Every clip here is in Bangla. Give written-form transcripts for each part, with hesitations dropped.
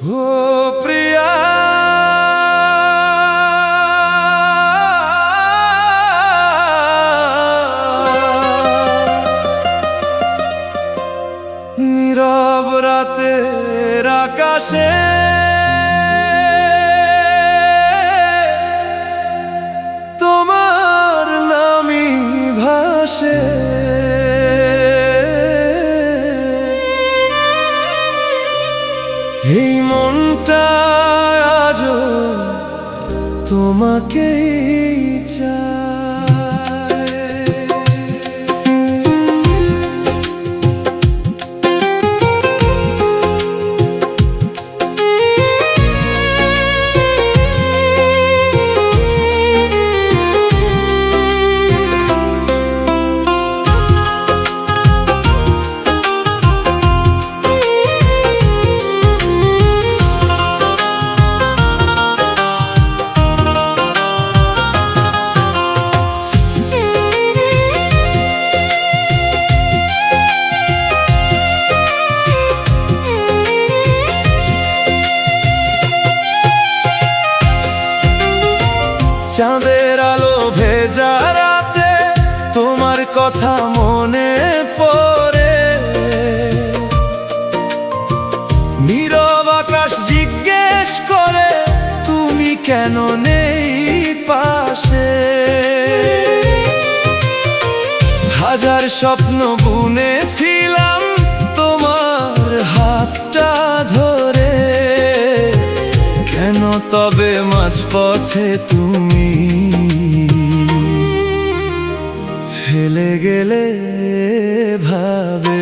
ও প্রিয়া, নীরব রাতের আকাশে তোমার নামই ভাসে। এই মনটা আজও তোমাকেই চায়। চাঁদের আলো ভেজা রাতে তোমার কথা মনে পড়ে। নীরব আকাশ জিজ্ঞেস করে তুমি কেন নেই পাশে। হাজার স্বপ্ন বুনেছিলাম তোমার হাতটা ধরে, কেন তবে মাঝপথে তুমি ফেলে গেলে ভাবে।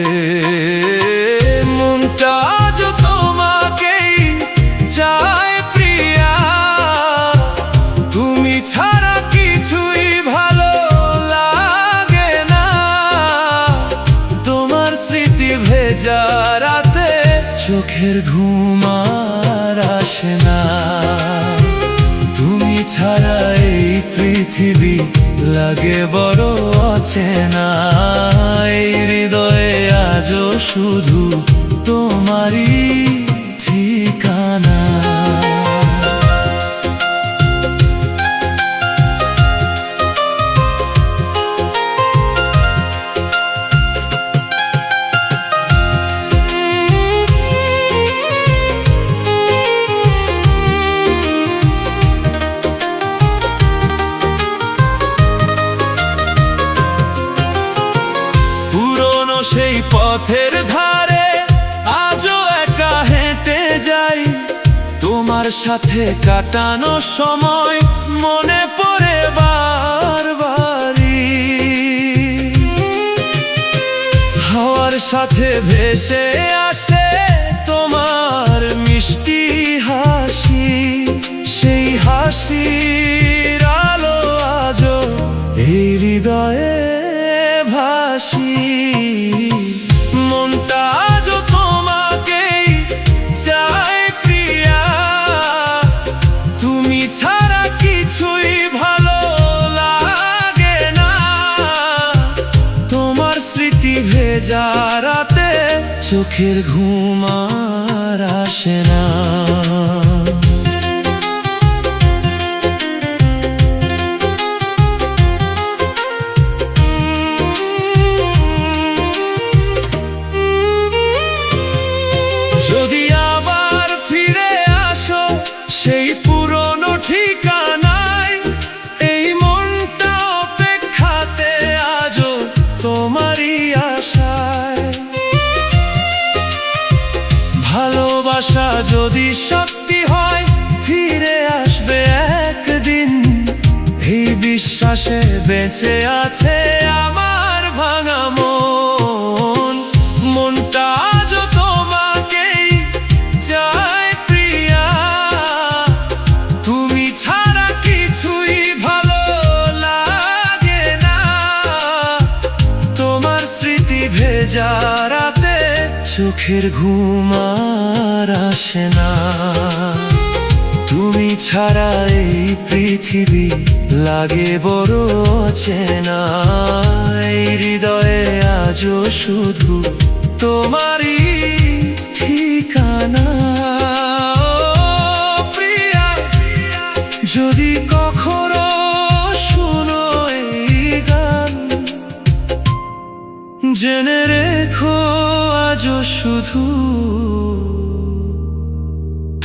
মনটা আজ তোমাকেই চায় প্রিয়া, তুমি ছাড়া কিছুই ভালো লাগে না। তোমার স্মৃতি ভেজা রাতে চোখের ঘুম আর আসে না। তুমি ছাড়া এই পৃথিবী লাগে বড় অচেনা। এই হৃদয়ে আজও শুধু তোমারই ঠিকানা। সেই পথের ধারে আজও একা হেঁটে যাই, তোমার সাথে কাটানো সময় মনে পড়ে বারবারই। হাওয়ার সাথে ভেসে আসে তোমার মিষ্টি হাসি। সেই হাসির আলো আজও এই হৃদয়ে ভাসি। মনটা আজও তোমাকেই চায় প্রিয়া, তুমি ছাড়া কিছুই ভালো লাগে না। তোমার স্মৃতি ভেজা রাতে চোখের ঘুম আর আসে না। যদি আবার ফিরে আসো সেই পুরনো ঠিকানায়, এই মনটা অপেক্ষাতে আজও তোমারই আশায়। ভালোবাসা যদি সত্যি হয় ফিরে আসবে একদিন, এই বিশ্বাসে বেঁচে আছে আমার ভাঙা মন। মনটা আজও তোমাকেই চায় প্রিয়া, তুমি ছাড়া কিছুই ভালো লাগে না। তোমার স্মৃতি ভেজা রাতে চোখের ঘুম আর আসে না। তুমি ছাড়া এই পৃথিবী লাগে বড় অচেনা। এই হৃদয়ে আজও শুধু তোমারই ঠিকানা। জেনে রেখো আজও শুধু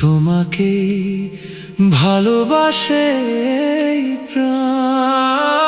তোমাকেই ভালোবাসে এই প্রাণ।